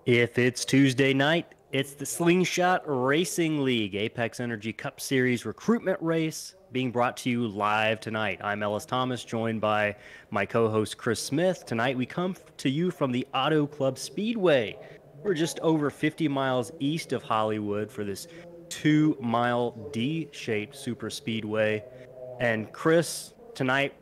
If it's Tuesday night, it's the Slingshot Racing League Apex Energy Cup Series recruitment race being brought to you live tonight. I'm Ellis Thomas, joined by my co-host Chris Smith. Tonight we come to you from the Auto Club Speedway. We're just over 50 miles east of Hollywood for this 2-mile D-shaped super speedway. And Chris, tonight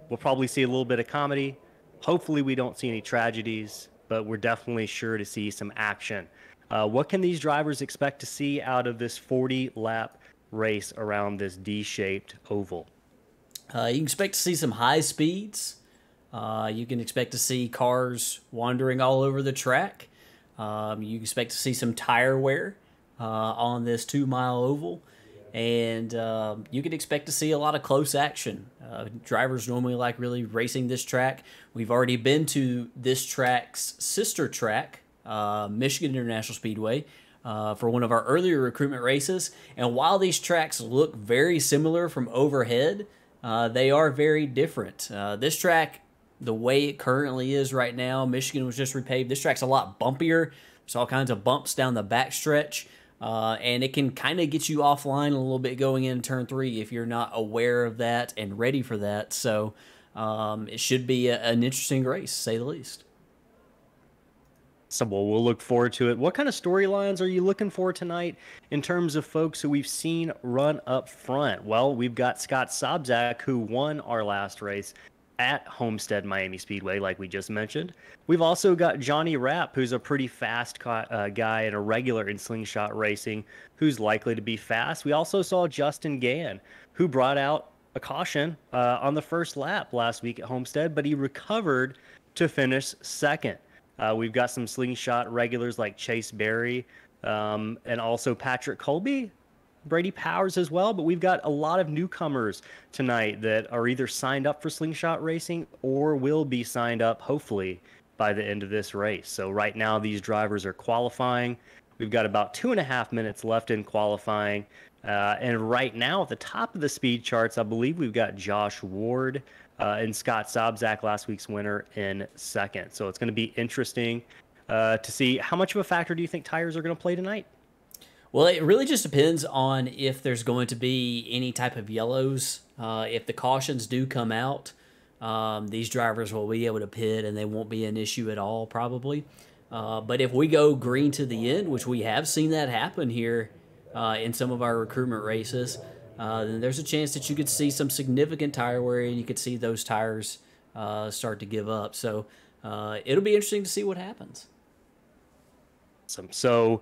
we'll probably see a little bit of comedy. Hopefully we don't see any tragedies, but we're definitely sure to see some action. What can these drivers expect to see out of this 40-lap race around this D-shaped oval? You can expect to see some high speeds. You can expect to see cars wandering all over the track. You can expect to see some tire wear on this 2-mile oval. And you can expect to see a lot of close action. Drivers normally like really racing this track. We've already been to this track's sister track, Michigan International Speedway, for one of our earlier recruitment races. And while these tracks look very similar from overhead, they are very different. This track, the way it currently is right now, Michigan was just repaved. This track's a lot bumpier. There's all kinds of bumps down the backstretch. And it can kind of get you offline a little bit going into turn 3 if you're not aware of that and ready for that. So it should be an interesting race, to say the least. So we'll look forward to it. What kind of storylines are you looking for tonight in terms of folks who we've seen run up front? Well, we've got Scott Sobczak, who won our last race at Homestead Miami Speedway, like we just mentioned. We've also got Johnny Rapp, who's a pretty fast guy and a regular in slingshot racing, who's likely to be fast. We also saw Justin Gann, who brought out a caution on the first lap last week at Homestead, but he recovered to finish second. We've got some slingshot regulars like Chase Berry and also Patrick Colby, Brady Powers as well, but we've got a lot of newcomers tonight that are either signed up for slingshot racing or will be signed up, hopefully, by the end of this race. So right now, these drivers are qualifying. We've got about 2.5 minutes left in qualifying. And right now, at the top of the speed charts, I believe we've got Josh Ward and Scott Sobczak, last week's winner, in second. So it's going to be interesting to see how much of a factor do you think tires are going to play tonight? Well, it really just depends on if there's going to be any type of yellows. If the cautions do come out, these drivers will be able to pit and they won't be an issue at all, probably. But if we go green to the end, which we have seen that happen here in some of our recruitment races, then there's a chance that you could see some significant tire wear and you could see those tires start to give up. So it'll be interesting to see what happens. So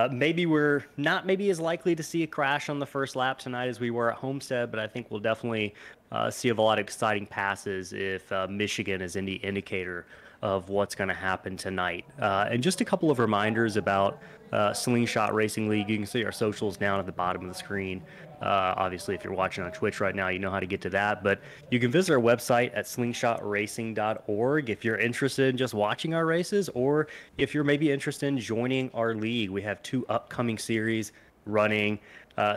maybe we're not maybe as likely to see a crash on the first lap tonight as we were at Homestead, but I think we'll definitely see a lot of exciting passes if Michigan is any indicator of what's going to happen tonight. And just a couple of reminders about Slingshot Racing League. You can see our socials down at the bottom of the screen. Obviously, if you're watching on Twitch right now, you know how to get to that. But you can visit our website at slingshotracing.org if you're interested in just watching our races, or if you're maybe interested in joining our league. We have 2 upcoming series running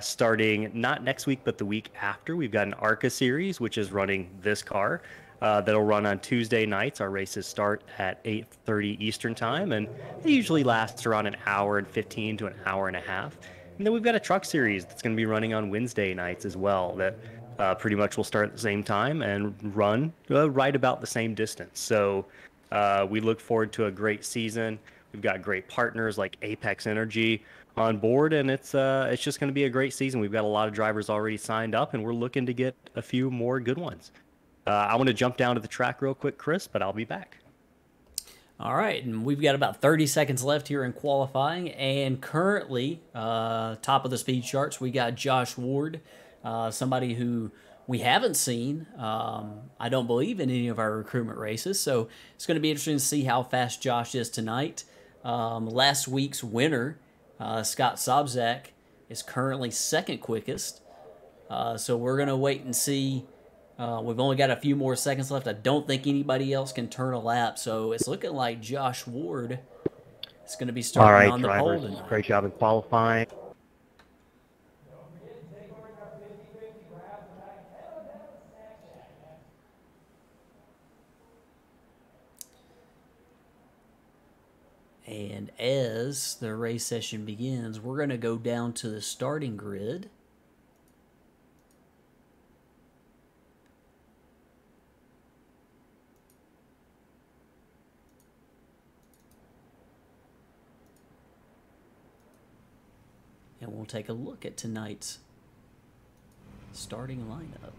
starting not next week, but the week after. We've got an ARCA series, which is running this car. That'll run on Tuesday nights. Our races start at 8:30 Eastern time, and they usually last around an hour and 15 to an hour and a half. And then we've got a truck series that's going to be running on Wednesday nights as well, that pretty much will start at the same time and run right about the same distance. So we look forward to a great season. We've got great partners like Apex Energy on board, and it's just going to be a great season. We've got a lot of drivers already signed up, and we're looking to get a few more good ones. I want to jump down to the track real quick, Chris, but I'll be back. All right, and we've got about 30 seconds left here in qualifying, and currently, top of the speed charts, we got Josh Ward, somebody who we haven't seen, I don't believe, in any of our recruitment races, so it's going to be interesting to see how fast Josh is tonight. Last week's winner, Scott Sobczak, is currently second quickest, so we're going to wait and see. We've only got a few more seconds left. I don't think anybody else can turn a lap, so it's looking like Josh Ward is going to be starting on the pole tonight. Great job in qualifying. And as the race session begins, we're going to go down to the starting grid. And we'll take a look at tonight's starting lineup.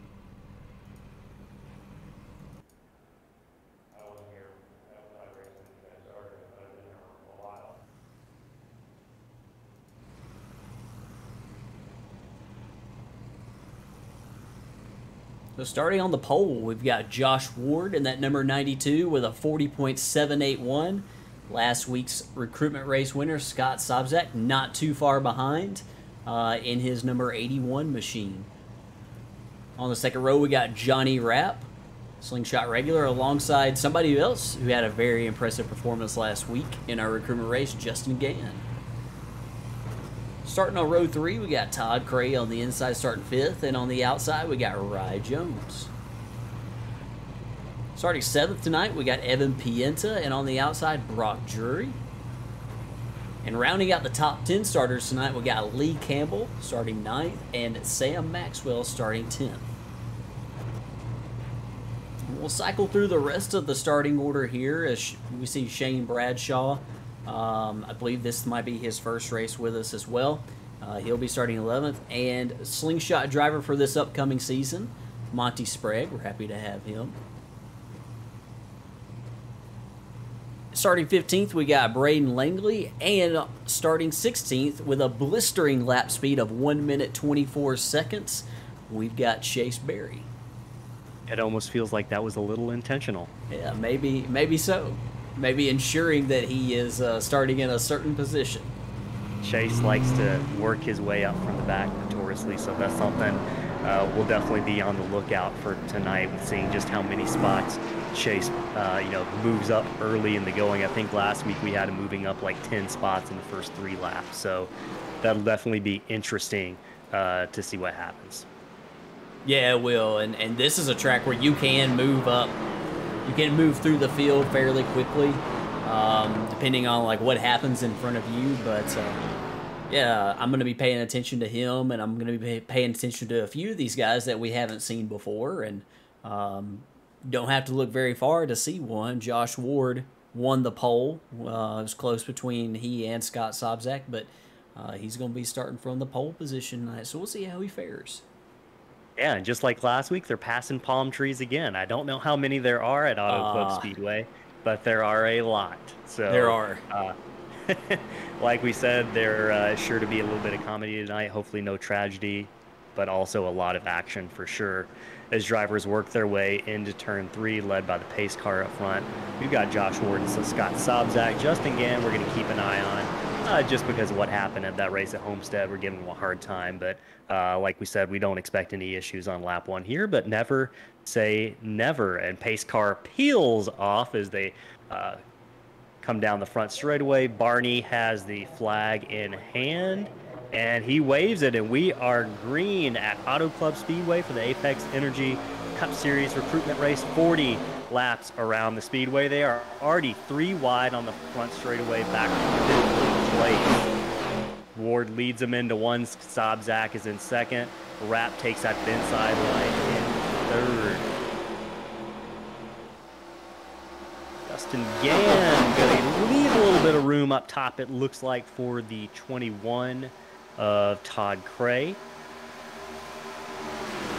So starting on the pole, we've got Josh Ward in that number 92 with a 40.781. Last week's recruitment race winner, Scott Sobczak, not too far behind in his number 81 machine. On the second row, we got Johnny Rapp, slingshot regular, alongside somebody else who had a very impressive performance last week in our recruitment race, Justin Gann. Starting on row 3, we got Todd Cray on the inside starting 5th, and on the outside, we got Rye Jones. Starting 7th tonight, we got Evan Pienta, and on the outside, Brock Drury. And rounding out the top 10 starters tonight, we got Lee Campbell starting 9th, and Sam Maxwell starting 10th. We'll cycle through the rest of the starting order here as we see Shane Bradshaw. I believe this might be his first race with us as well. He'll be starting 11th. And slingshot driver for this upcoming season, Monty Sprague. We're happy to have him. Starting 15th, we got Braden Langley. And starting 16th with a blistering lap speed of 1 minute 24 seconds, we've got Chase Berry. It almost feels like that was a little intentional. Yeah, maybe so. Maybe ensuring that he is starting in a certain position. Chase likes to work his way up from the back notoriously, so that's something we'll definitely be on the lookout for tonight, with seeing just how many spots Chase moves up early in the going. I think last week we had him moving up like 10 spots in the first 3 laps, so that'll definitely be interesting to see what happens. Yeah, it will, and this is a track where you can move up. You can move through the field fairly quickly, depending on like what happens in front of you. But yeah, I'm going to be paying attention to him, and I'm going to be paying attention to a few of these guys that we haven't seen before, and don't have to look very far to see one. Josh Ward won the pole. It was close between he and Scott Sobczak, but he's going to be starting from the pole position tonight, so we'll see how he fares. Yeah, and just like last week, they're passing palm trees again. I don't know how many there are at Auto Club Speedway, but there are a lot. So there are. Like we said, there sure to be a little bit of comedy tonight. Hopefully no tragedy, but also a lot of action for sure as drivers work their way into turn 3, led by the pace car up front. We've got Josh Ward and Scott Sobczak. Justin Gann, we're going to keep an eye on. Just because of what happened at that race at Homestead, we're giving him a hard time. But like we said, we don't expect any issues on lap 1 here, but never say never. And pace car peels off as they come down the front straightaway. Barney has the flag in hand, and he waves it, and we are green at Auto Club Speedway for the Apex Energy Cup Series recruitment race. 40 laps around the speedway. They are already 3 wide on the front straightaway, back to 5th place. Ward leads them into 1. Sobczak is in 2nd. Rapp takes that inside line in 3rd. Justin Gann going to leave a little bit of room up top, it looks like, for the 21 of Todd Cray.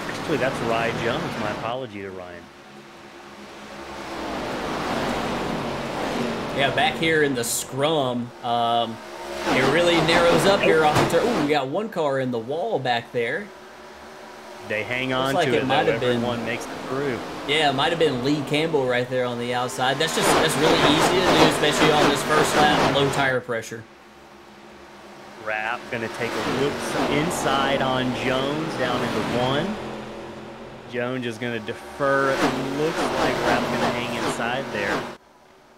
Actually, that's Rye Jones. My apology to Ryan. Yeah, back here in the scrum, it really narrows up here off the turn. Ooh, we got one car in the wall back there. They hang on like to it, though. Might have Everyone been, makes it through. Yeah, it might have been Lee Campbell right there on the outside. That's really easy to do, especially on this first lap, low tire pressure. Rapp going to take a look inside on Jones down into 1. Jones is going to defer. It looks like Rapp's going to hang inside there.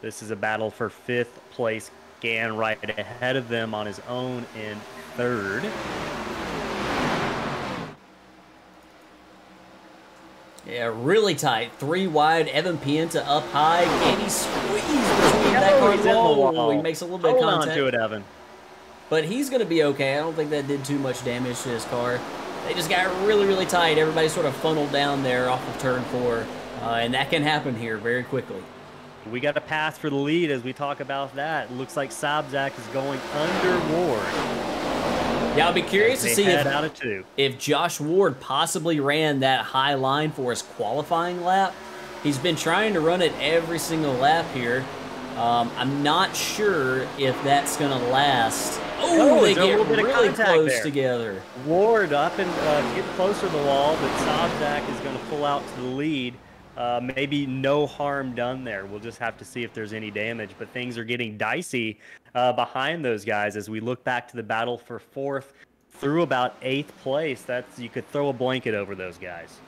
This is a battle for 5th place. Gann right ahead of them on his own in 3rd. Yeah, really tight. 3 wide. Evan Pienta up high. Can he squeeze between that car and the wall? He makes a little bit of contact. Hold on to it, Evan. But he's going to be okay. I don't think that did too much damage to his car. They just got really, really tight. Everybody sort of funneled down there off of turn 4. And that can happen here very quickly. We got a pass for the lead as we talk about that. It looks like Sobczak is going under Ward. Yeah, I'll be curious to see if Josh Ward possibly ran that high line for his qualifying lap. He's been trying to run it every single lap here. I'm not sure if that's going to last. Oh, they get really close together. Ward up and getting closer to the wall, but Sobczak is going to pull out to the lead. Maybe no harm done there. We'll just have to see if there's any damage, but things are getting dicey behind those guys as we look back to the battle for 4th through about 8th place. You could throw a blanket over those guys.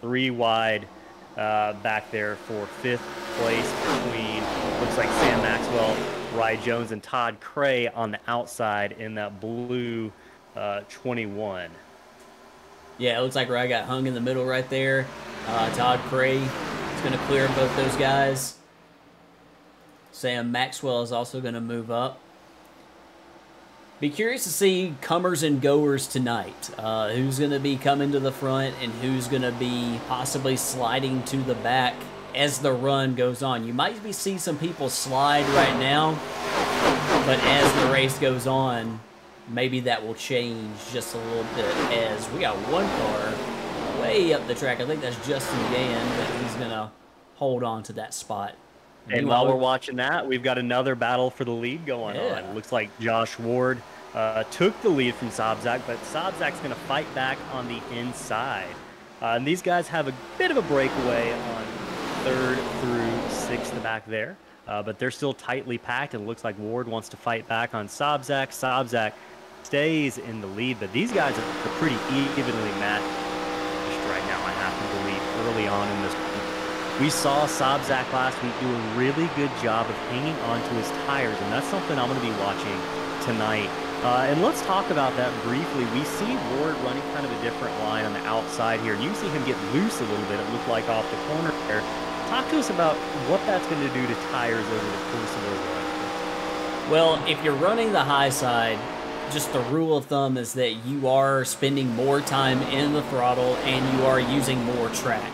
3 wide back there for 5th place between, looks like Sam Maxwell, Rye Jones, and Todd Cray on the outside in that blue 21. Yeah, it looks like Rye got hung in the middle right there. Todd Cray is going to clear both those guys. Sam Maxwell is also going to move up. Be curious to see comers and goers tonight. Who's going to be coming to the front and who's going to be possibly sliding to the back as the run goes on. You might see some people slide right now, but as the race goes on, maybe that will change just a little bit as we got one car way up the track. I think that's Justin Gann, but he's going to hold on to that spot. And while we're watching that, we've got another battle for the lead going on. It looks like Josh Ward took the lead from Sobczak, but Sobczak's going to fight back on the inside. And these guys have a bit of a breakaway on 3rd through 6th back there. But they're still tightly packed, and it looks like Ward wants to fight back on Sobczak. Sobczak stays in the lead, but these guys are pretty evenly matched right now, I have to believe, early on in this. We saw Sobczak last week do a really good job of hanging onto his tires, and that's something I'm going to be watching tonight. And let's talk about that briefly. We see Ward running kind of a different line on the outside here, and you can see him get loose a little bit, it looked like, off the corner there. Talk to us about what that's going to do to tires over the course of a run. Well, if you're running the high side, just the rule of thumb is that you are spending more time in the throttle and you are using more track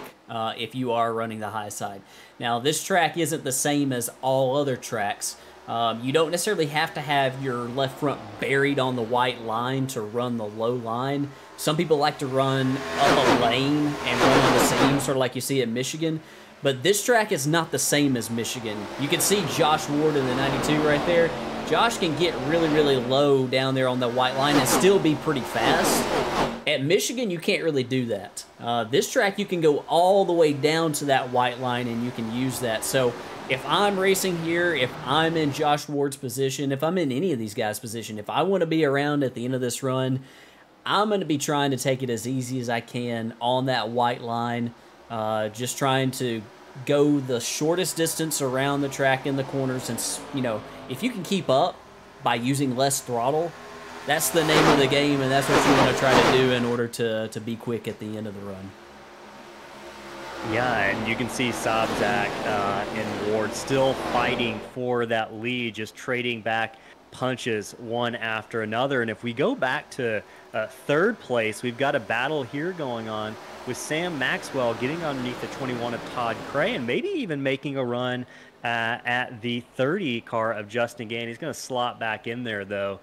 if you are running the high side. Now, this track isn't the same as all other tracks. You don't necessarily have to have your left front buried on the white line to run the low line. Some people like to run up a lane and run on the seam, sort of like you see at Michigan. But this track is not the same as Michigan. You can see Josh Ward in the 92 right there. Josh can get really, really low down there on the white line and still be pretty fast. At Michigan, you can't really do that. This track, you can go all the way down to that white line and you can use that. So if I'm racing here, if I'm in Josh Ward's position, if I'm in any of these guys' position, if I want to be around at the end of this run, I'm going to be trying to take it as easy as I can on that white line. Just trying to go the shortest distance around the track in the corners. And, you know, if you can keep up by using less throttle, that's the name of the game, and that's what you want to try to do in order to be quick at the end of the run. Yeah, and you can see Sobczak and Ward still fighting for that lead, just trading back punches one after another. And if we go back to 3rd place, we've got a battle here going on with Sam Maxwell getting underneath the 21 of Todd Cray and maybe even making a run at the 30 car of Justin Gann. He's going to slot back in there, though.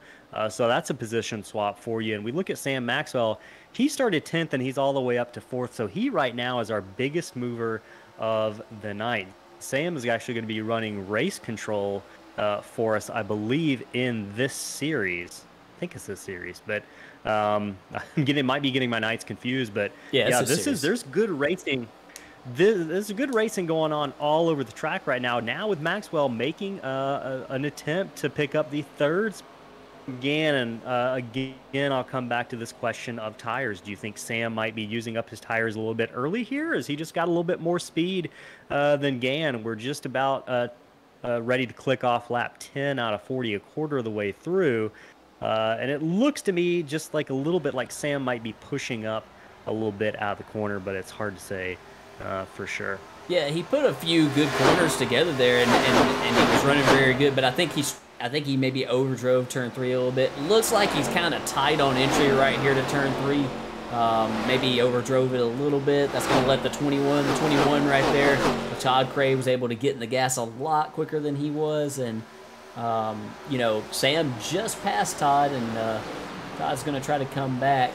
So that's a position swap for you. And we look at Sam Maxwell. He started 10th, and he's all the way up to 4th. So he right now is our biggest mover of the night. Sam is actually going to be running race control for us, I believe, in this series. I think it's this series, but might be getting my nights confused. But Yeah, it's yeah, a series. there's good racing. There's good racing going on all over the track right now. Now with Maxwell making an attempt to pick up the third again, I'll come back to this question of tires. Do you think Sam might be using up his tires a little bit early here? Has he just got a little bit more speed than Gann? We're just about ready to click off lap 10 out of 40, a quarter of the way through. And it looks to me just like a little bit like Sam might be pushing up a little bit out of the corner, but it's hard to say for sure. Yeah, he put a few good corners together there, and he was running very good. But I think he maybe overdrove turn 3 a little bit. Looks like he's kind of tight on entry right here to turn 3. Maybe he overdrove it a little bit. That's going to let the 21 right there. Todd Cray was able to get in the gas a lot quicker than he was. And, you know, Sam just passed Todd, and Todd's going to try to come back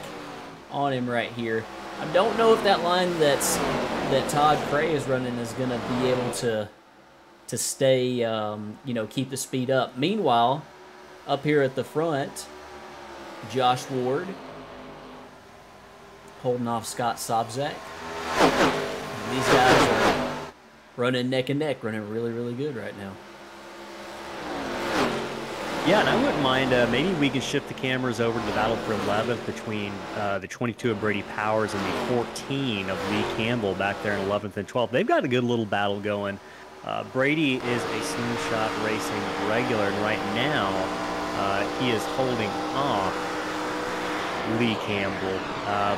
on him right here. I don't know if that line that Todd Cray is running is going to be able to stay, you know, keep the speed up. Meanwhile, up here at the front, Josh Ward holding off Scott Sobczak. These guys are running neck and neck, running really, really good right now. Yeah, and I wouldn't mind, maybe we can shift the cameras over to the battle for 11th between the 22 of Brady Powers and the 14 of Lee Campbell back there in 11th and 12th. They've got a good little battle going. Brady is a slingshot racing regular, and right now he is holding off Lee Campbell.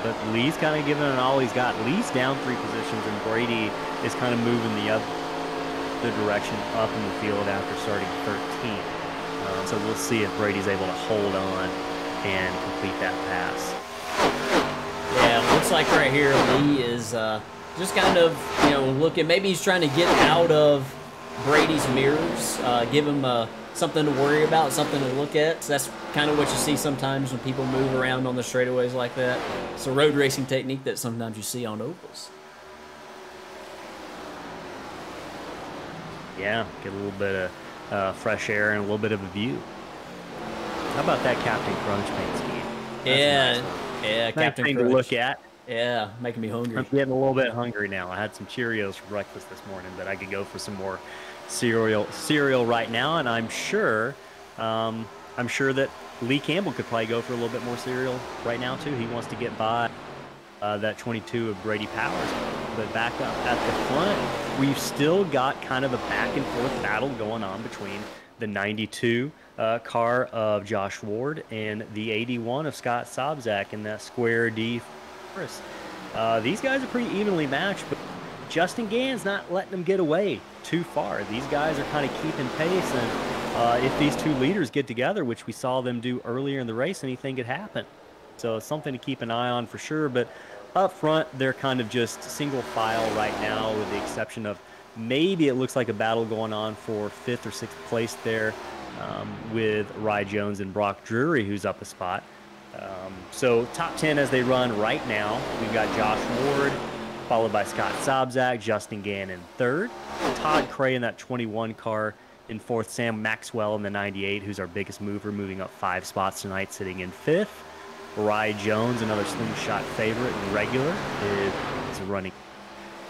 But Lee's kind of giving it all he's got. Lee's down 3 positions, and Brady is kind of moving the other direction up in the field after starting 13th. So we'll see if Brady's able to hold on and complete that pass. Yeah, it looks like right here Lee is just kind of, you know, looking. Maybe he's trying to get out of Brady's mirrors, give him something to worry about, something to look at. So that's kind of what you see sometimes when people move around on the straightaways like that. It's a road racing technique that sometimes you see on ovals. Yeah, get a little bit of fresh air and a little bit of a view. How about that Captain Crunch paint scheme? Yeah, yeah, Captain thing Crunch. to look at. Yeah, making me hungry. I'm getting a little bit hungry now. I had some Cheerios for breakfast this morning, but I could go for some more cereal right now, and I'm sure that Lee Campbell could probably go for a little bit more cereal right now too. He wants to get by that 22 of Brady Powers. But back up at the front, we've still got kind of a back and forth battle going on between the 92 car of Josh Ward and the 81 of Scott Sobczak in that square D. These guys are pretty evenly matched, but Justin Gann's not letting them get away too far. These guys are kind of keeping pace, and if these two leaders get together, which we saw them do earlier in the race, anything could happen. So it's something to keep an eye on for sure. But up front, they're kind of just single file right now, with the exception of maybe it looks like a battle going on for 5th or 6th place there with Rye Jones and Brock Drury, who's up a spot. So top 10 as they run right now, we've got Josh Ward, followed by Scott Sobczak, Justin Gann in 3rd, Todd Cray in that 21 car in 4th, Sam Maxwell in the 98, who's our biggest mover, moving up 5 spots tonight, sitting in 5th. Rye Jones, another slingshot favorite and regular, is running.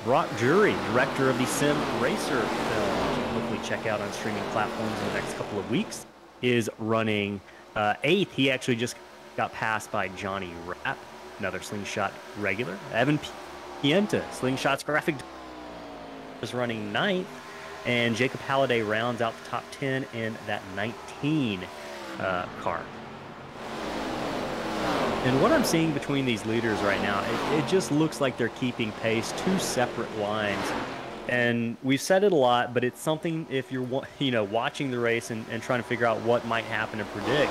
Brock Drury, director of the Sim Racer film, which you'll hopefully check out on streaming platforms in the next couple of weeks, is running 8th. He actually just got passed by Johnny Rapp, another slingshot regular. Evan Pienta, slingshots graphic, is running 9th. And Jacob Halliday rounds out the top 10 in that 19 car. And what I'm seeing between these leaders right now, it just looks like they're keeping pace, 2 separate lines. And we've said it a lot, but it's something if you're watching the race and trying to figure out what might happen to predict.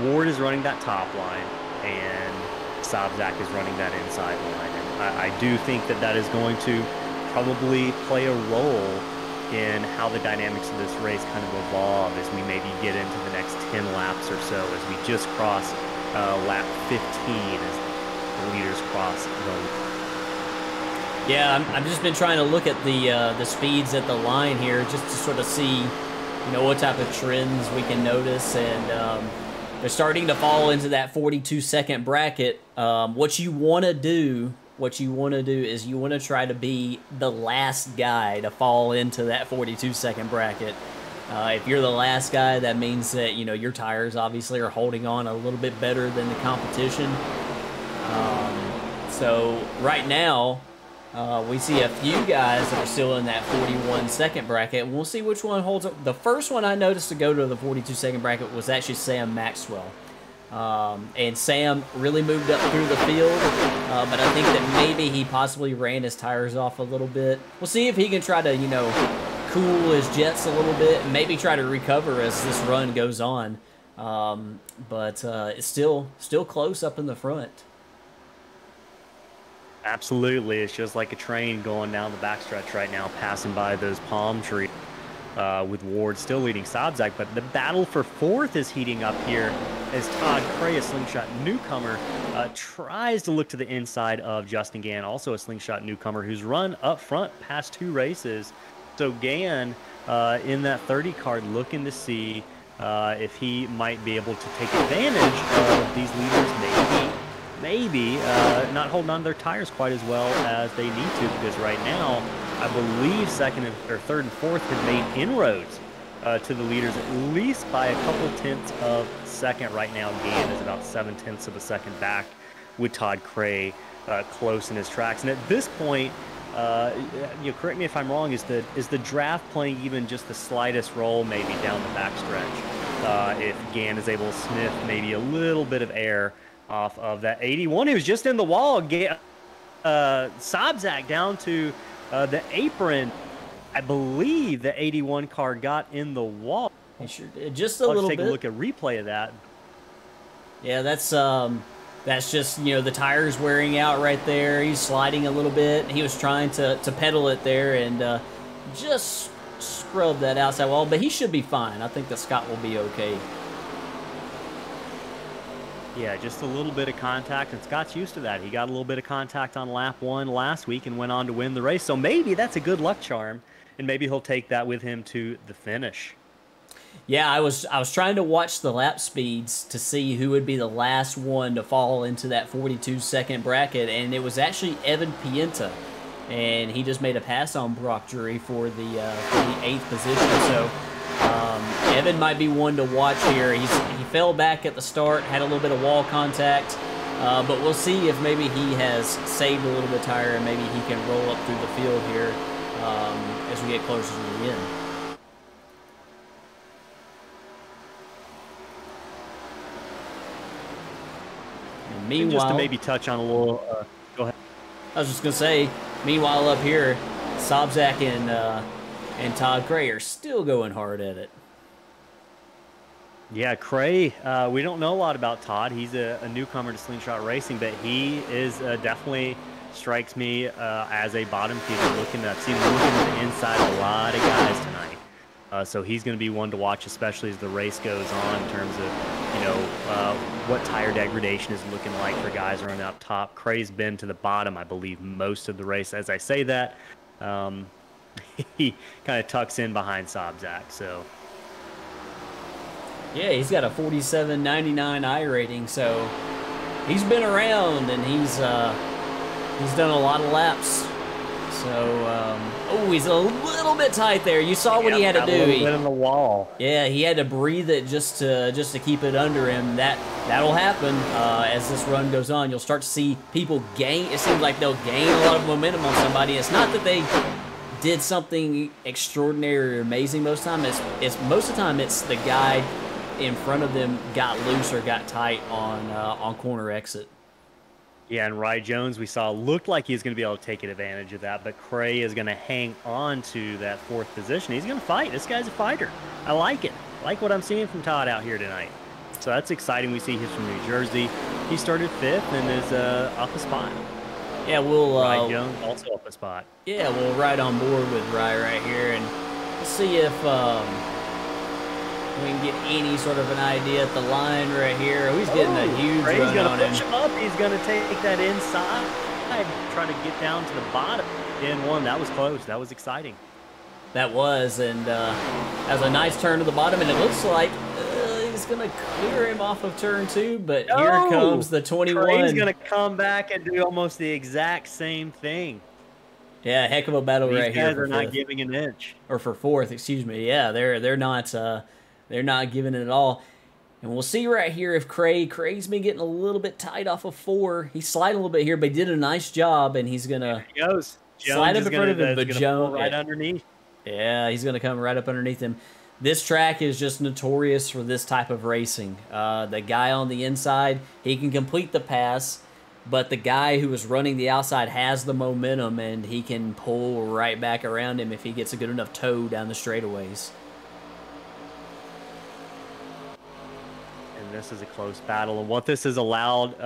Ward is running that top line, and Sobczak is running that inside line. And I do think that is going to probably play a role in how the dynamics of this race kind of evolve as we maybe get into the next 10 laps or so, as we just cross lap 15 as the leaders cross the Yeah, I've just been trying to look at the speeds at the line here just to sort of see, what type of trends we can notice, and they're starting to fall into that 42-second bracket. What you want to do is you want to try to be the last guy to fall into that 42-second bracket. If you're the last guy, that means that your tires obviously are holding on a little bit better than the competition. So right now, we see a few guys that are still in that 41-second bracket. We'll see which one holds up. The first one I noticed to go to the 42-second bracket was actually Sam Maxwell. And Sam really moved up through the field, but I think that maybe he possibly ran his tires off a little bit. We'll see if he can try to, cool his jets a little bit and maybe try to recover as this run goes on. But it's still close up in the front. Absolutely. It's just like a train going down the backstretch right now, passing by those palm trees, with Ward still leading Sobzak. But the battle for fourth is heating up here as Todd Cray, a slingshot newcomer, tries to look to the inside of Justin Gann, also a slingshot newcomer who's run up front past 2 races. So Gann in that 30 card looking to see if he might be able to take advantage of these leaders, maybe not holding on to their tires quite as well as they need to, because right now I believe second or third and fourth have made inroads to the leaders at least by a couple tenths of a second. Right now Gann is about 7/10 of a second back with Todd Cray close in his tracks. And at this point, correct me if I'm wrong, is the draft playing even just the slightest role maybe down the backstretch? If Gann is able to sniff maybe a little bit of air off of that 81, he was just in the wall. Sobzak down to the apron. I believe the 81 car got in the wall. He sure did, just a little bit. Take a look at replay of that. Yeah, that's just the tires wearing out right there. He's sliding a little bit. He was trying to pedal it there and just scrub that outside wall, but he should be fine. I think that Scott will be okay. Yeah, just a little bit of contact, and Scott's used to that. He got a little bit of contact on lap 1 last week and went on to win the race. So maybe that's a good luck charm, and maybe he'll take that with him to the finish. Yeah, I was trying to watch the lap speeds to see who would be the last one to fall into that 42-second bracket, and it was actually Evan Pienta, and he just made a pass on Brock Drury for the 8th position. So Evan might be one to watch here. He fell back at the start, had a little bit of wall contact, but we'll see if maybe he has saved a little bit of tire and maybe he can roll up through the field here as we get closer to the end. And meanwhile, just to maybe touch on a little, go ahead. I was just gonna say, meanwhile up here, Sobzak and Todd Cray are still going hard at it. Yeah, Cray, we don't know a lot about Todd. He's a newcomer to slingshot racing, but he is definitely strikes me as a bottom feeder. I've seen him looking to the inside of a lot of guys tonight. So he's going to be one to watch, especially as the race goes on, in terms of what tire degradation is looking like for guys running up top. Cray's been to the bottom, I believe, most of the race. As I say that, he kind of tucks in behind Sobzak. So. Yeah, he's got a 47.99 I rating, so he's been around and he's done a lot of laps. So, oh, he's a little bit tight there. You saw what he had to do. A little bit in the wall. Yeah, he had to breathe it just to keep it under him. That'll happen as this run goes on. You'll start to see people gain. It seems like they'll gain a lot of momentum on somebody. It's not that they did something extraordinary or amazing most of the time. It's most of the time it's the guy in front of them got loose or got tight on corner exit. Yeah, and Rye Jones we saw looked like he's going to be able to take advantage of that, but Cray is going to hang on to that 4th position. He's going to fight. This guy's a fighter. I like it. I like what I'm seeing from Todd out here tonight. So that's exciting. We see he's from New Jersey. He started 5th and is up a spot. Yeah, we'll Rye Jones also up a spot. Yeah, we'll ride on board with Rye right here, and we'll see if we can get any sort of an idea at the line right here. Oh, he's getting a huge run on him. He's going to push him up. He's going to take that inside. try to get down to the bottom in one. That was close. That was exciting. That was, and has a nice turn to the bottom, and it looks like he's going to clear him off of turn 2, but here comes the 21. Trey's going to come back and do almost the exact same thing. Yeah, heck of a battle right here. These guys are not giving an inch. Or for 4th, excuse me. Yeah, they're not giving it at all. And we'll see right here if Cray's been getting a little bit tight off of 4. He's sliding a little bit here, but he did a nice job, and he's going to slide up in front of him, but Jones right underneath. Yeah, he's going to come right up underneath him. This track is just notorious for this type of racing. The guy on the inside, he can complete the pass, but the guy who is running the outside has the momentum, and he can pull right back around him if he gets a good enough toe down the straightaways. And this is a close battle, and what this has allowed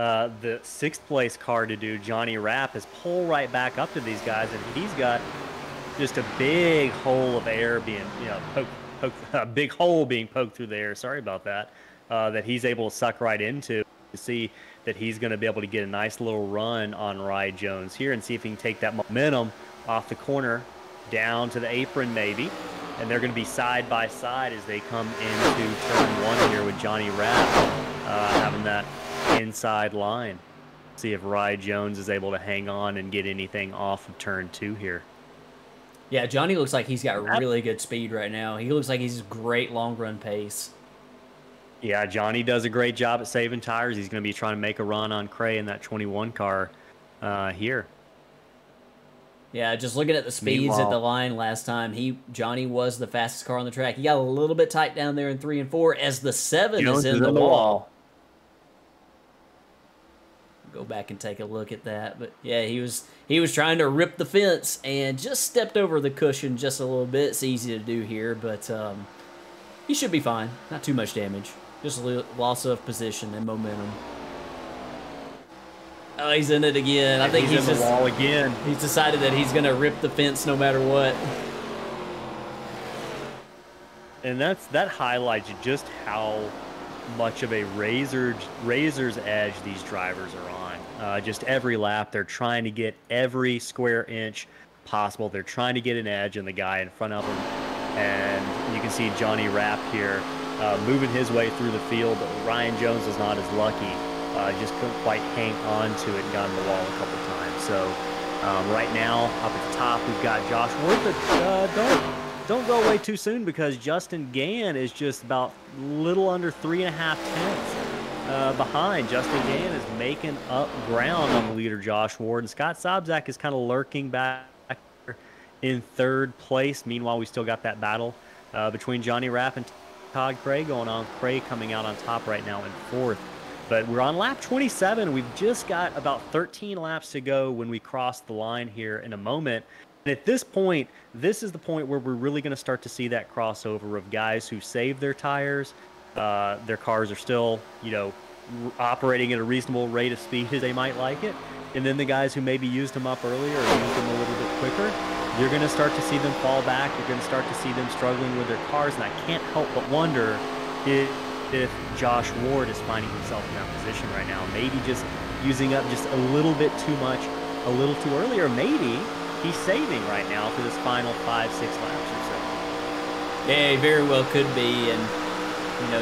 the 6th place car to do, Johnny Rapp, is pull right back up to these guys, and he's got just a big hole of air being, a big hole being poked through the air. Sorry about that. That he's able to suck right into to see that he's going to be able to get a nice little run on Rye Jones here and see if he can take that momentum off the corner down to the apron maybe. And they're going to be side by side as they come into turn 1 here with Johnny Rapp having that inside line. See if Rye Jones is able to hang on and get anything off of turn 2 here. Yeah, Johnny looks like he's got really good speed right now. He looks like he's great long-run pace. Yeah, Johnny does a great job at saving tires. He's going to be trying to make a run on Cray in that 21 car here. Yeah, just looking at the speeds at the line last time, Johnny was the fastest car on the track. He got a little bit tight down there in 3 and 4 as the 7 is in the wall. Go back and take a look at that, but yeah, he was trying to rip the fence and just stepped over the cushion just a little bit. It's easy to do here, but he should be fine. Not too much damage, just a loss of position and momentum. Oh, he's in it again. I think he's in the wall again. He's decided that he's going to rip the fence no matter what. And that highlights just how much of a razor's edge these drivers are on. Just every lap, they're trying to get every square inch possible. They're trying to get an edge on the guy in front of them. And you can see Johnny Rapp here moving his way through the field. But Ryan Jones was not as lucky. Just couldn't quite hang on to it and got in the wall a couple times. So right now, up at the top, we've got Josh Ward, but don't go away too soon because Justin Gann is just about little under 3.5 tenths behind. Justin Gann is making up ground on the leader, Josh Ward. And Scott Sobczak is kind of lurking back in 3rd place. Meanwhile, we still got that battle between Johnny Rapp and Todd Cray going on. Cray coming out on top right now in 4th. But we're on lap 27. We've just got about 13 laps to go when we cross the line here in a moment. And at this point, this is the point where we're really going to start to see that crossover of guys who save their tires. Their cars are still, operating at a reasonable rate of speed as they might like it. And then the guys who maybe used them up earlier or used them a little bit quicker, you're going to start to see them fall back. You're going to start to see them struggling with their cars. And I can't help but wonder if Josh Ward is finding himself in that position right now. Maybe just using up just a little bit too much, a little too early, or maybe he's saving right now for this final 5-6 laps or so. Yeah, he very well could be. And,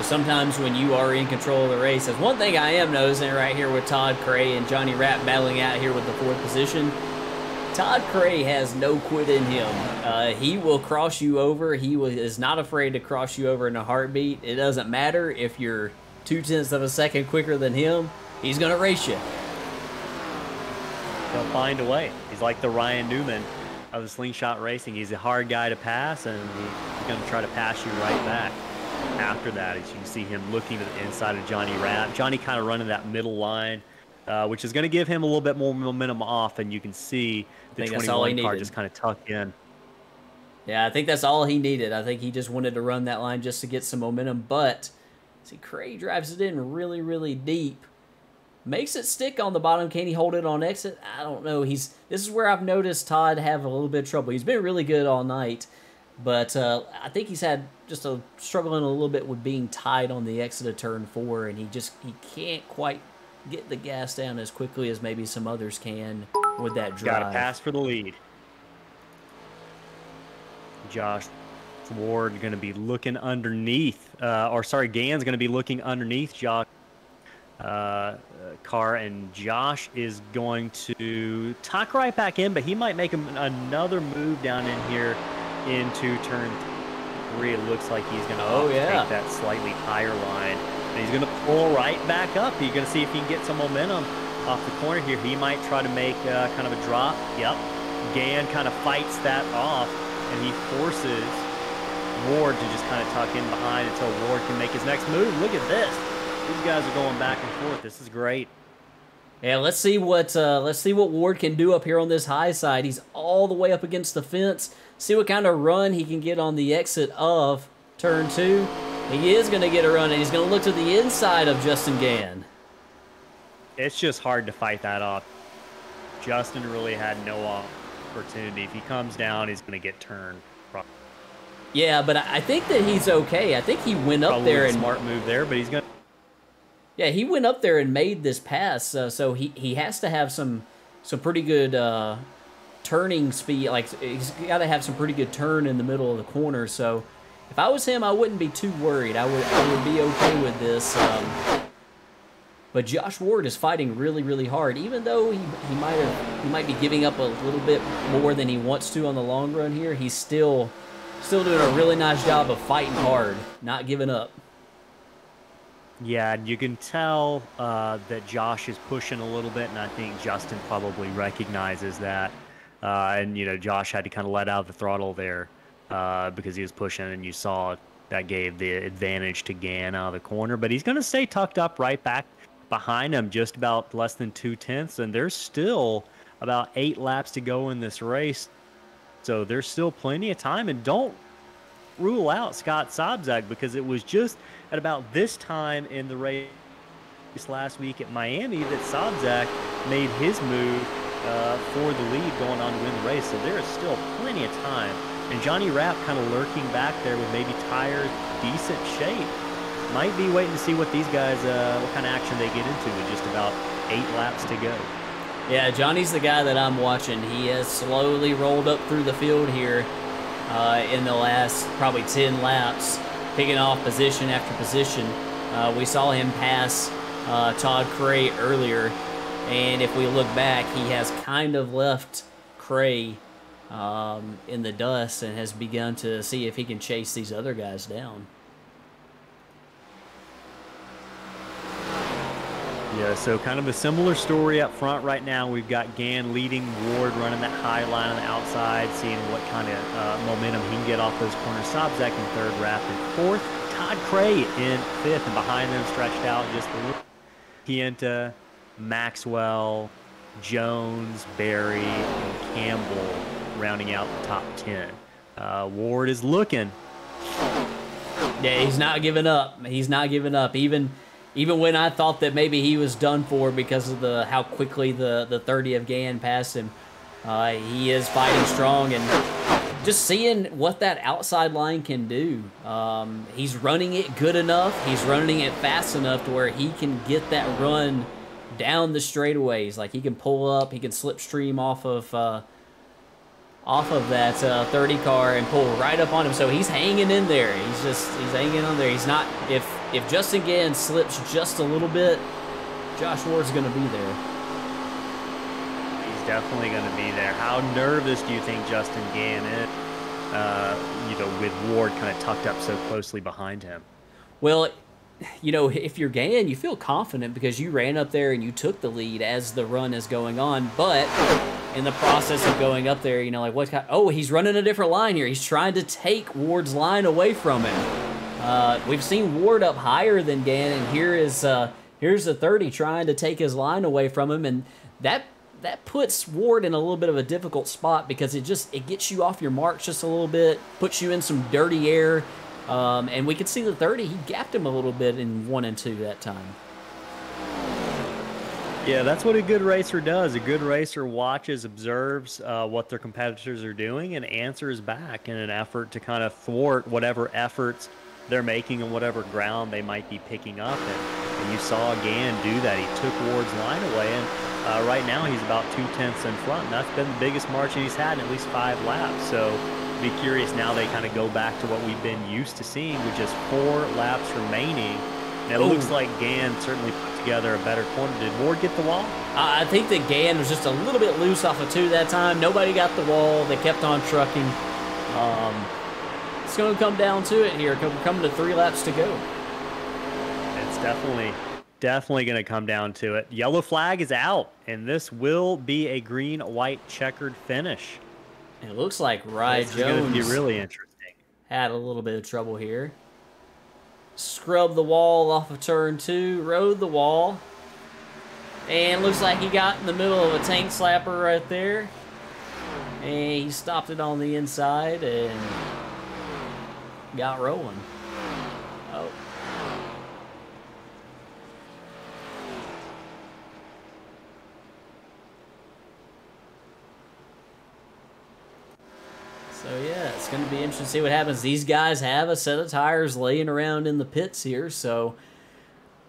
sometimes when you are in control of the race, that's one thing I am noticing right here with Todd Cray and Johnny Rapp battling out here with the 4th position. Todd Cray has no quit in him. He will cross you over. He is not afraid to cross you over in a heartbeat. It doesn't matter if you're 0.2 of a second quicker than him. He's going to race you. He'll find a way. He's like the Ryan Newman of the slingshot racing. He's a hard guy to pass, and he's going to try to pass you right back. After that, as you can see him looking to the inside of Johnny Rapp. Johnny kind of running that middle line, which is going to give him a little bit more momentum off, and you can see the 21 car just kind of tucked in. Yeah, I think that's all he needed. I think he just wanted to run that line just to get some momentum, but see, Cray drives it in really, really deep. Makes it stick on the bottom. Can he hold it on exit? I don't know. This is where I've noticed Todd have a little bit of trouble. He's been really good all night, but I think he's had just struggling a little bit with being tied on the exit of turn 4, and he can't quite get the gas down as quickly as maybe some others can. with that Got drive. to pass for the lead. Josh Ward going to be looking underneath, Gann's going to be looking underneath Josh car, and Josh is going to tuck right back in, but he might make another move down in here into turn 3. It looks like he's going to take that slightly higher line, and he's going to pull right back up. He's going to see if he can get some momentum off the corner here. He might try to make kind of a drop. Yep. Gann kind of fights that off, and he forces Ward to just kind of tuck in behind until Ward can make his next move. Look at this. These guys are going back and forth. This is great. Yeah, let's see what Ward can do up here on this high side. He's all the way up against the fence. See what kind of run he can get on the exit of turn 2. He is going to get a run, and he's going to look to the inside of Justin Gann. It's just hard to fight that off. Justin really had no opportunity. If he comes down, he's going to get turned. Yeah, but I think that he's okay. I think he went up there and smart move there, but he's going to. Yeah, he went up there and made this pass, so he has to have some pretty good turning speed. Like, he's got to have some pretty good turn in the middle of the corner. So if I was him, I wouldn't be too worried. I would be okay with this. But Josh Ward is fighting really, really hard, even though he might be giving up a little bit more than he wants to on the long run here. He's still doing a really nice job of fighting hard, not giving up. Yeah, you can tell that Josh is pushing a little bit, and I think Justin probably recognizes that. And, Josh had to kind of let out the throttle there because he was pushing, and you saw that gave the advantage to Gann out of the corner. But he's going to stay tucked up right back behind him, just about less than 2/10, and there's still about 8 laps to go in this race. So there's still plenty of time, and don't rule out Scott Sobczak, because it was just at about this time in the race last week at Miami that Sobczak made his move for the lead going on to win the race. So there is still plenty of time. And Johnny Rapp kind of lurking back there with maybe tires decent shape. Might be waiting to see what these guys, what kind of action they get into with just about 8 laps to go. Yeah, Johnny's the guy that I'm watching. He has slowly rolled up through the field here in the last probably 10 laps, picking off position after position. We saw him pass Todd Cray earlier, and if we look back, he has kind of left Cray in the dust and has begun to see if he can chase these other guys down. Yeah, so kind of a similar story up front right now. We've got Gann leading, Ward running that high line on the outside, seeing what kind of momentum he can get off those corners. Sobczak in 3rd, Rapp in 4th, Todd Cray in 5th, and behind them stretched out just a little. Pienta, Maxwell, Jones, Berry, and Campbell rounding out the top 10. Ward is looking. Yeah, he's not giving up. He's not giving up. Even when I thought that maybe he was done for because of how quickly the 30 of Gann passed him, he is fighting strong, and just seeing what that outside line can do. He's running it good enough. He's running it fast enough to where he can get that run down the straightaways. Like, he can pull up, he can slipstream off of that 30 car and pull right up on him. So he's hanging in there. He's hanging on there. He's not, if Justin Gann slips just a little bit, Josh Ward's going to be there. He's definitely going to be there. How nervous do you think Justin Gann is, with Ward kind of tucked up so closely behind him? Well, if you're Gann, you feel confident because you ran up there and you took the lead as the run is going on. But in the process of going up there, he's running a different line here. He's trying to take Ward's line away from him. We've seen Ward up higher than Gann, and here's the 30 trying to take his line away from him, and that puts Ward in a little bit of a difficult spot because it gets you off your marks just a little bit, puts you in some dirty air. And we could see the 30, he gapped him a little bit in 1 and 2 that time. Yeah, that's what a good racer does. A good racer watches, observes what their competitors are doing, and answers back in an effort to kind of thwart whatever efforts they're making and whatever ground they might be picking up. And you saw Gann do that. He took Ward's line away, and Right now, he's about 2/10 in front, and that's been the biggest margin he's had in at least 5 laps. So, be curious now. They kind of go back to what we've been used to seeing, with just 4 laps remaining. And it looks like Gann certainly put together a better corner. Did Ward get the wall? I think that Gann was just a little bit loose off of 2 that time. Nobody got the wall. They kept on trucking. It's going to come down to it here. We're coming to 3 laps to go. It's definitely going to come down to it. Yellow flag is out, and this will be a green-white checkered finish. And it looks like Rye Jones is going to be really interesting. Had a little bit of trouble here. Scrubbed the wall off of turn 2, rode the wall, and looks like he got in the middle of a tank slapper right there. And he stopped it on the inside and got rolling. Oh. So yeah, it's going to be interesting to see what happens. These guys have a set of tires laying around in the pits here, so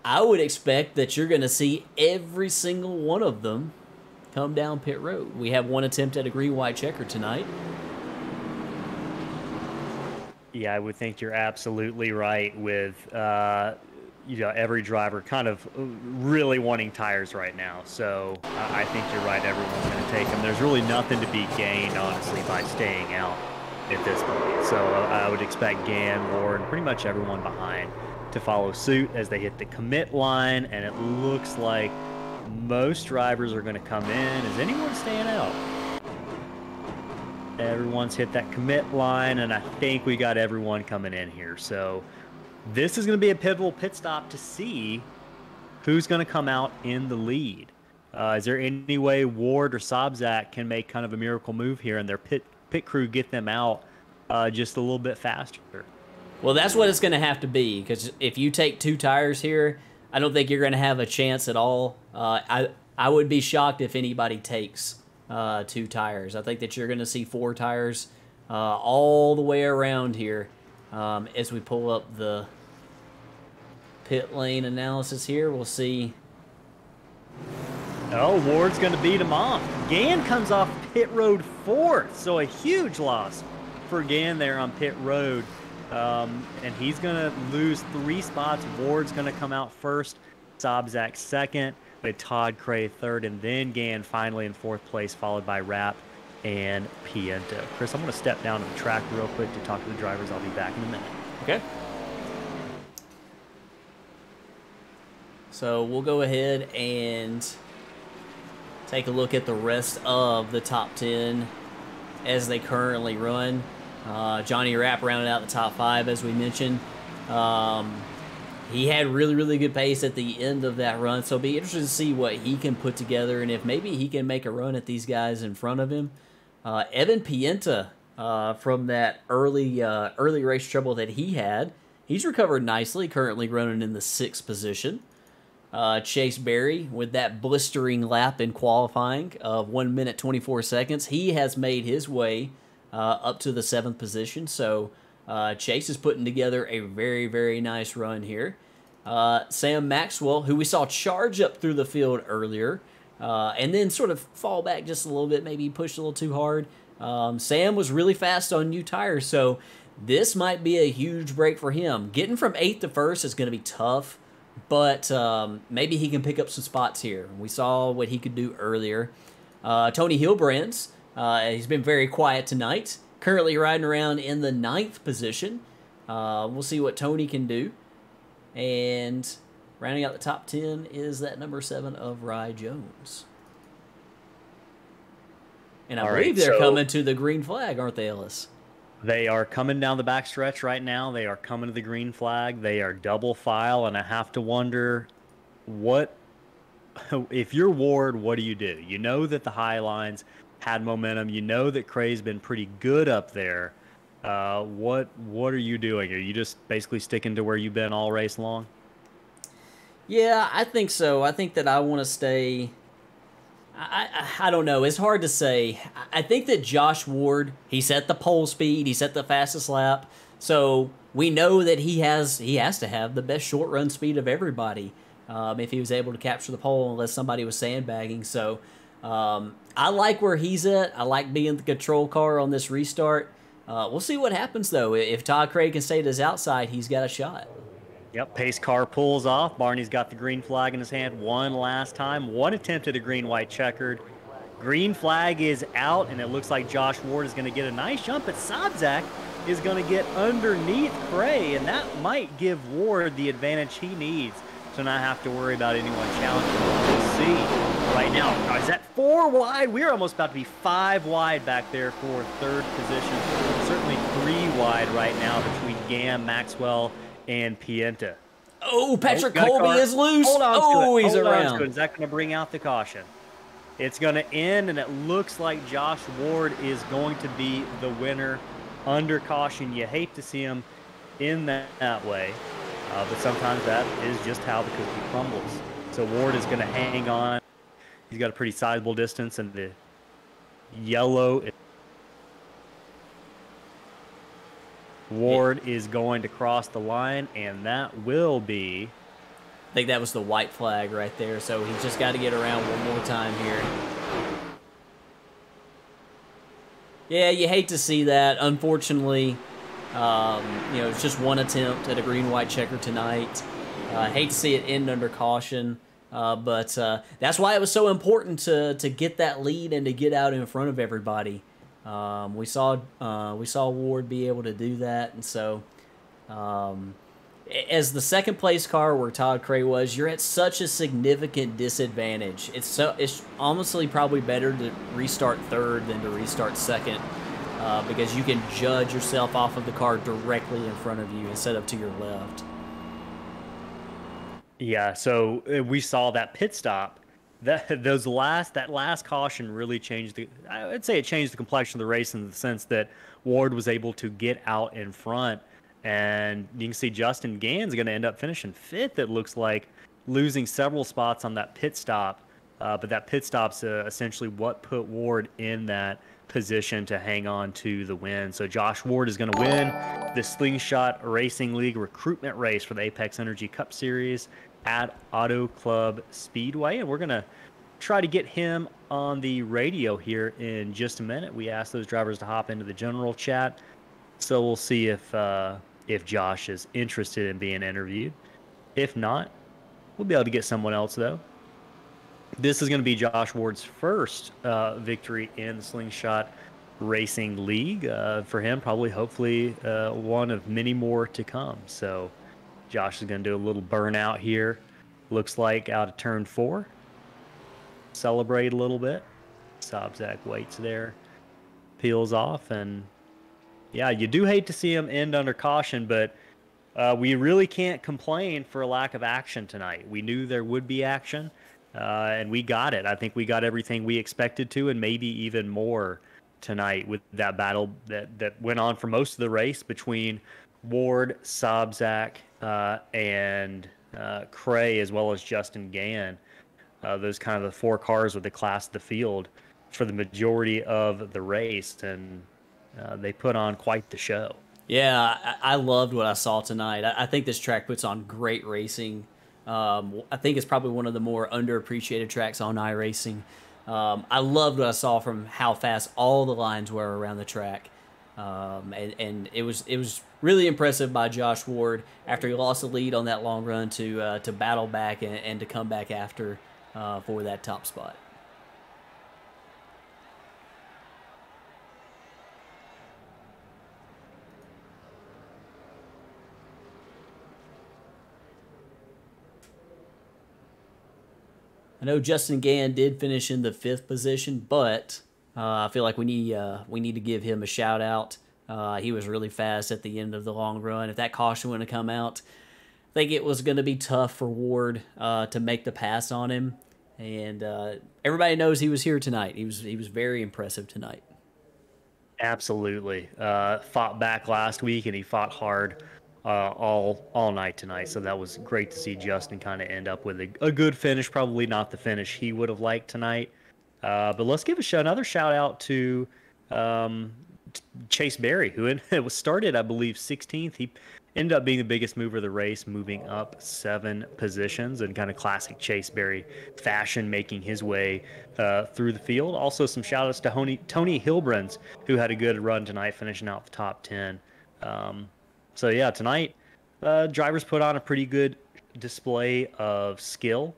I would expect that you're going to see every single one of them come down pit road. We have one attempt at a green-white checker tonight. Yeah, I would think you're absolutely right with every driver kind of really wanting tires right now. So I think you're right. Everyone's going to take them. There's really nothing to be gained, honestly, by staying out at this point. So I would expect Gann, Ward, and pretty much everyone behind to follow suit as they hit the commit line. And it looks like most drivers are going to come in. Is anyone staying out? Everyone's hit that commit line, and I think we got everyone coming in here. So this is going to be a pivotal pit stop to see who's going to come out in the lead. Is there any way Ward or Sobczak can make kind of a miracle move here and their pit crew get them out just a little bit faster? Well, that's what it's going to have to be, because if you take 2 tires here, I don't think you're going to have a chance at all. I would be shocked if anybody takes 2 tires. I think that you're going to see 4 tires all the way around here as we pull up the pit lane analysis here. We'll see. Oh, Ward's going to beat him off. Gann comes off pit road 4th, so a huge loss for Gann there on pit road. And he's going to lose 3 spots. Ward's going to come out first, Sobczak second, with Todd Cray third, and then Gann finally in 4th place, followed by Rapp and Pienta. Chris, I'm going to step down to the track real quick to talk to the drivers. I'll be back in a minute. Okay. So we'll go ahead and take a look at the rest of the top 10 as they currently run. Johnny Rapp rounded out the top 5, as we mentioned. He had really good pace at the end of that run, so it'll be interesting to see what he can put together and if maybe he can make a run at these guys in front of him. Evan Pienta, from that early race trouble that he had, he's recovered nicely, currently running in the 6th position. Chase Berry, with that blistering lap in qualifying of 1 minute 24 seconds, he has made his way up to the 7th position. So Chase is putting together a very nice run here. Sam Maxwell, who we saw charge up through the field earlier, and then sort of fall back just a little bit, maybe pushed a little too hard. Sam was really fast on new tires, so this might be a huge break for him. Getting from 8th to 1st is going to be tough, but maybe he can pick up some spots here. We saw what he could do earlier. Tony Hilbrands, he's been very quiet tonight, currently riding around in the 9th position. We'll see what Tony can do. And rounding out the top 10 is that number 7 of Rye Jones. And I believe they're coming to the green flag, aren't they, Ellis? They are coming down the backstretch right now. They are coming to the green flag. They are double file, and I have to wonder if you're Ward, what do? You know that the high lines had momentum. You know that Cray's been pretty good up there. What are you doing? Are you just basically sticking to where you've been all race long? Yeah, I think so. I think that I want to stay. I don't know. It's hard to say. I think that Josh Ward, he set the pole speed. He set the fastest lap. So we know that he has to have the best short run speed of everybody. if he was able to capture the pole unless somebody was sandbagging. So I like where he's at. I like being the control car on this restart. We'll see what happens, though. If Todd Craig can stay to his outside, he's got a shot. Yep, pace car pulls off. Barney's got the green flag in his hand one last time. One attempt at a green-white checkered. Green flag is out, and it looks like Josh Ward is going to get a nice jump, but Sobczak is going to get underneath Cray, and that might give Ward the advantage he needs to not have to worry about anyone challenging. We'll see. Right now, is that 4 wide? We're almost about to be 5 wide back there for third position. Certainly 3 wide right now between Gam, Maxwell, and Pienta. Oh, Patrick Colby is loose. Hold on oh, to it. He's Hold around. On to it. Is that going to bring out the caution? It's going to end, and it looks like Josh Ward is going to be the winner under caution. You hate to see him in that way, but sometimes that is just how the cookie crumbles. So Ward is going to hang on. He's got a pretty sizable distance, and the yellow. Ward is going to cross the line, and that will be. I think that was the white flag right there, so he's just got to get around one more time here. Yeah, you hate to see that. Unfortunately, it's just one attempt at a green-white checker tonight. Hate to see it end under caution, but that's why it was so important to get that lead and to get out in front of everybody. We saw Ward be able to do that, and so as the second place car where Todd Cray was, you're at such a significant disadvantage. It's honestly probably better to restart third than to restart second, because you can judge yourself off of the car directly in front of you instead of to your left. Yeah, so we saw that pit stop. That last caution really changed I'd say it changed the complexion of the race in the sense that Ward was able to get out in front. And you can see Justin Gann's going to end up finishing 5th, it looks like, losing several spots on that pit stop. But that pit stop's essentially what put Ward in that position to hang on to the win. So Josh Ward is going to win the Slingshot Racing League recruitment race for the Apex Energy Cup Series at Auto Club Speedway. And we're going to try to get him on the radio here in just a minute. We asked those drivers to hop into the general chat. So we'll see if Josh is interested in being interviewed. If not, we'll be able to get someone else, though. This is going to be Josh Ward's first victory in the Slingshot Racing League. For him, probably, hopefully, one of many more to come. So Josh is going to do a little burnout here. Looks like out of turn 4. Celebrate a little bit. Sobczak waits there. Peels off, and yeah, you do hate to see him end under caution, but we really can't complain for a lack of action tonight. We knew there would be action, and we got it. I think we got everything we expected to, and maybe even more tonight with that battle that went on for most of the race between Ward, Sobczak, and Cray, as well as Justin Gann. Those kind of the 4 cars with the class of the field for the majority of the race, and they put on quite the show. Yeah, I loved what I saw tonight. I think this track puts on great racing. I think it's probably one of the more underappreciated tracks on iRacing. I loved what I saw from how fast all the lines were around the track. And it was really impressive by Josh Ward after he lost the lead on that long run to battle back and to come back after for that top spot. I know Justin Gann did finish in the 5th position, but I feel like we need to give him a shout out. He was really fast at the end of the long run. If that caution wouldn't have come out, I think it was going to be tough for Ward to make the pass on him. And everybody knows he was here tonight. He was very impressive tonight. Absolutely. Fought back last week, and he fought hard all night tonight. So that was great to see Justin kind of end up with a good finish. Probably not the finish he would have liked tonight. But let's give another shout out to Chase Berry, who it was started, I believe, 16th. He ended up being the biggest mover of the race, moving up 7 positions in kind of classic Chase Berry fashion, making his way through the field. Also, some shout outs to Tony Hilbrens, who had a good run tonight, finishing out the top 10. So, yeah, tonight, drivers put on a pretty good display of skill.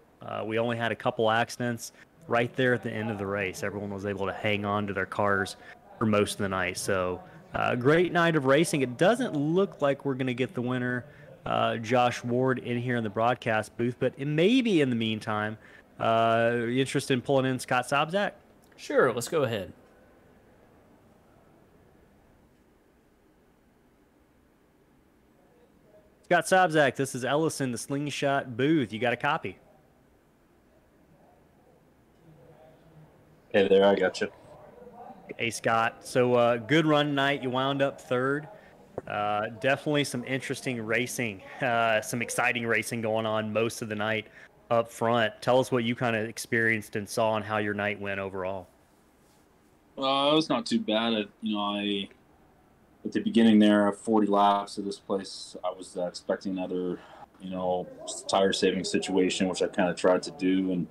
We only had a couple accidents right there at the end of the race. Everyone was able to hang on to their cars for most of the night. So, great night of racing. It doesn't look like we're going to get the winner, Josh Ward, in here in the broadcast booth, but it may be in the meantime. You interested in pulling in Scott Sobczak? Sure, let's go ahead. Scott Sobczak, this is Ellison, the Slingshot booth. You got a copy? Hey there, I got you. Hey, Scott. So, good run tonight. You wound up third. Definitely some interesting racing, some exciting racing going on most of the night up front. Tell us what you kind of experienced and saw and how your night went overall. It was not too bad. I at the beginning there, 40 laps of this place, I was expecting another, tire saving situation, which I kind of tried to do. And,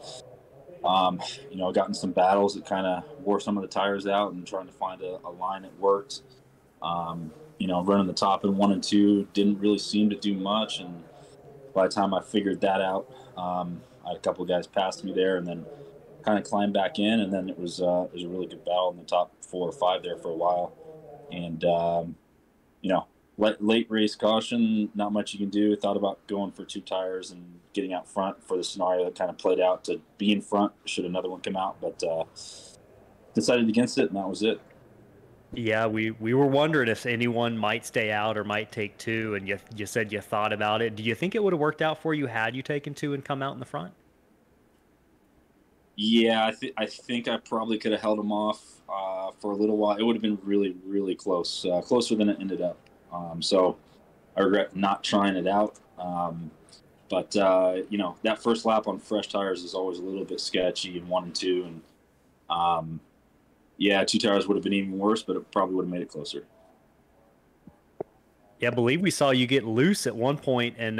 I got in some battles that kind of wore some of the tires out and trying to find a line that worked. Running the top in 1 and 2 didn't really seem to do much. And by the time I figured that out, I had a couple of guys pass me there and then kind of climbed back in. And then it was a really good battle in the top 4 or 5 there for a while. And, late race caution, not much you can do. Thought about going for 2 tires and getting out front for the scenario that kind of played out to be in front should another one come out, but decided against it, and that was it. Yeah, we were wondering if anyone might stay out or might take 2, and you said you thought about it. Do you think it would have worked out for you had you taken 2 and come out in the front? Yeah, I think I probably could have held them off for a little while. It would have been really, really close, closer than it ended up. So I regret not trying it out. But that first lap on fresh tires is always a little bit sketchy in 1 and 2. And 2 tires would have been even worse, but it probably would have made it closer. Yeah, I believe we saw you get loose at one point, and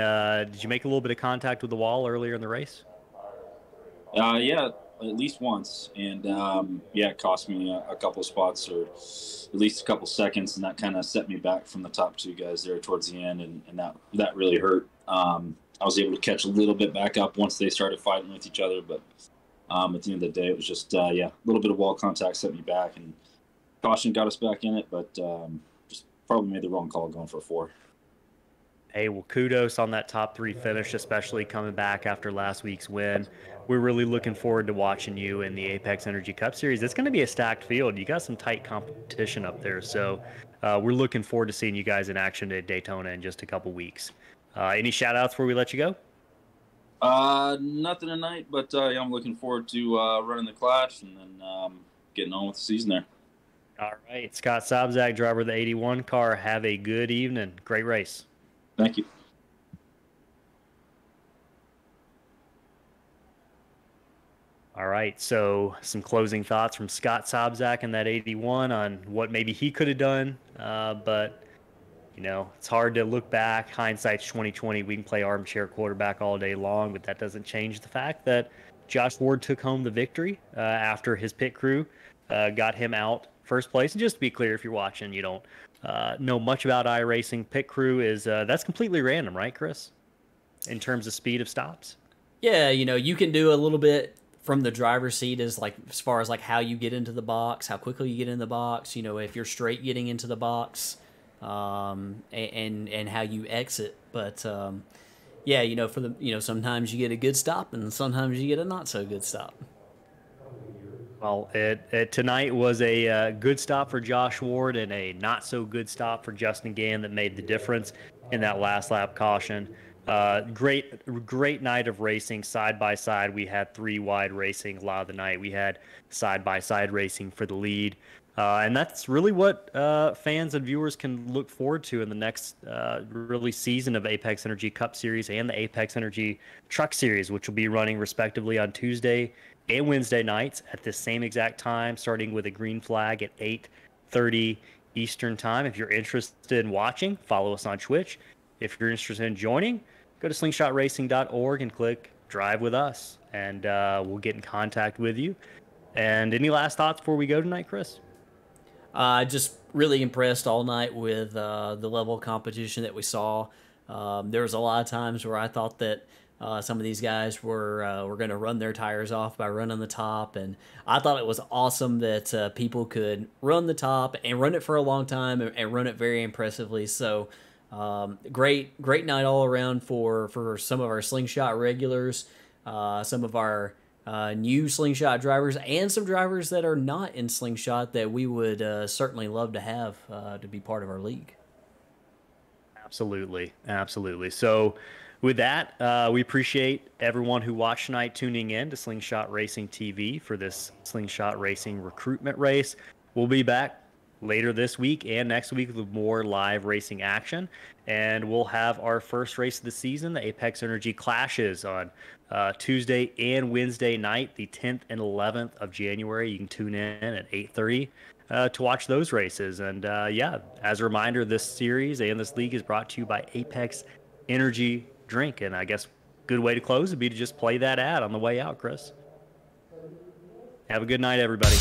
did you make a little bit of contact with the wall earlier in the race? Yeah, at least once. And, it cost me a couple of spots or at least a couple seconds, and that kind of set me back from the top 2 guys there towards the end, and that really hurt. I was able to catch a little bit back up once they started fighting with each other, but at the end of the day, it was just, a little bit of wall contact set me back, and caution got us back in it, but just probably made the wrong call going for 4. Hey, well, kudos on that top 3 finish, especially coming back after last week's win. We're really looking forward to watching you in the Apex Energy Cup Series. It's going to be a stacked field. You got some tight competition up there, so we're looking forward to seeing you guys in action at Daytona in just a couple weeks. Any shout-outs before we let you go? Nothing tonight, but I'm looking forward to running the Clash and then getting on with the season there. All right, Scott Sobczak, driver of the 81 car. Have a good evening. Great race. Thank you. All right, so some closing thoughts from Scott Sobczak in that 81 on what maybe he could have done, but it's hard to look back. Hindsight's 2020. We can play armchair quarterback all day long, but that doesn't change the fact that Josh Ward took home the victory after his pit crew got him out first place. And just to be clear, if you're watching, you don't know much about iRacing. Pit crew is that's completely random, right, Chris? In terms of speed of stops. Yeah, you can do a little bit from the driver's seat as far as how you get into the box, how quickly you get in the box. If you're straight getting into the box, and how you exit. But for the sometimes you get a good stop and sometimes you get a not so good stop. Well, tonight was a good stop for Josh Ward and a not so good stop for Justin Gann that made the difference in that last lap caution. Great night of racing side by side. We had 3 wide racing a lot of the night. We had side by side racing for the lead. And that's really what fans and viewers can look forward to in the next really season of Apex Energy Cup Series and the Apex Energy Truck Series, which will be running respectively on Tuesday and Wednesday nights at the same exact time, starting with a green flag at 8:30 Eastern Time. If you're interested in watching, follow us on Twitch. If you're interested in joining, go to slingshotracing.org and click Drive with Us, and we'll get in contact with you. And any last thoughts before we go tonight, Chris? Just really impressed all night with the level of competition that we saw. There was a lot of times where I thought that some of these guys were going to run their tires off by running the top, and I thought it was awesome that people could run the top and run it for a long time and run it very impressively. So great night all around for some of our slingshot regulars, some of our new slingshot drivers, and some drivers that are not in slingshot that we would certainly love to have to be part of our league. Absolutely. So with that, we appreciate everyone who watched tonight tuning in to Slingshot Racing TV for this Slingshot Racing recruitment race. We'll be back later this week and next week with more live racing action. And we'll have our first race of the season, the Apex Energy Clashes, on Tuesday and Wednesday night, the 10th and 11th of January. You can tune in at 8:30 to watch those races. And yeah, as a reminder, this series and this league is brought to you by Apex Energy Drink. And I guess good way to close would be to just play that ad on the way out, Chris. Have a good night, everybody.